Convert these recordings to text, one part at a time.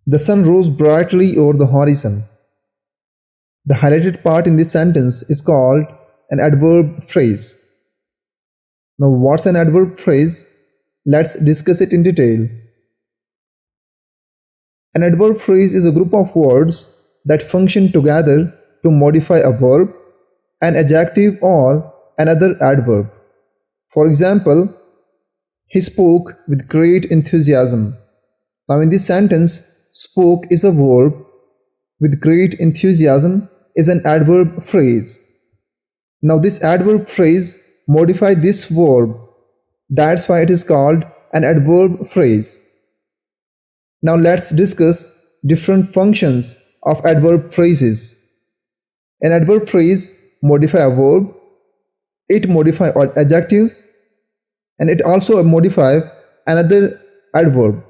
The sun rose brightly over the horizon. The highlighted part in this sentence is called an adverb phrase. Now, what's an adverb phrase? Let's discuss it in detail. An adverb phrase is a group of words that function together to modify a verb, an adjective, or another adverb. For example, he spoke with great enthusiasm. Now, in this sentence, spoke is a verb, with great enthusiasm is an adverb phrase. Now, this adverb phrase modifies this verb. That's why it is called an adverb phrase. Now, let's discuss different functions of adverb phrases. An adverb phrase modifies a verb, it modifies all adjectives, and it also modifies another adverb.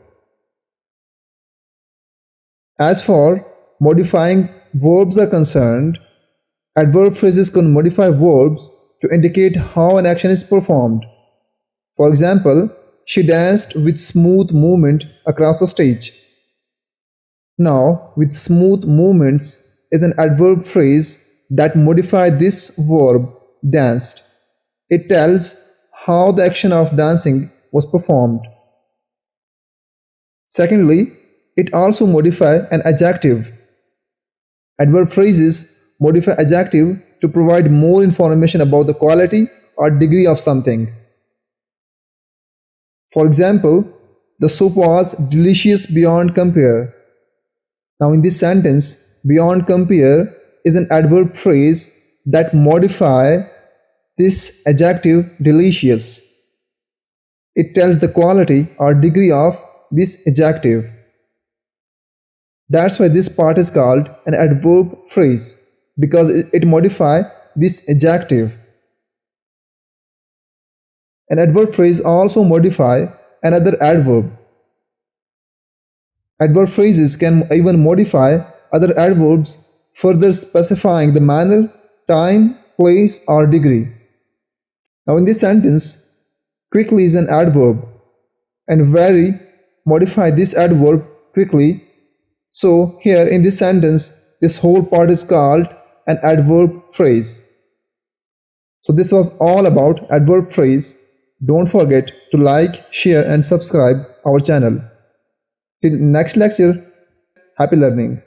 As for modifying verbs are concerned, adverb phrases can modify verbs to indicate how an action is performed. For example, she danced with smooth movement across the stage. Now, with smooth movements is an adverb phrase that modifies this verb danced. It tells how the action of dancing was performed. Secondly, it also modifies an adjective. Adverb phrases modify adjective to provide more information about the quality or degree of something. For example, the soup was delicious beyond compare. Now, in this sentence, beyond compare is an adverb phrase that modifies this adjective delicious. It tells the quality or degree of this adjective. That's why this part is called an adverb phrase, because it modifies this adjective. An adverb phrase also modifies another adverb. Adverb phrases can even modify other adverbs, further specifying the manner, time, place, or degree. Now, in this sentence, quickly is an adverb, and very modify this adverb quickly. So, here in this sentence, this whole part is called an adverb phrase. So, this was all about adverb phrase. Don't forget to like, share, and subscribe our channel. Till next lecture, happy learning.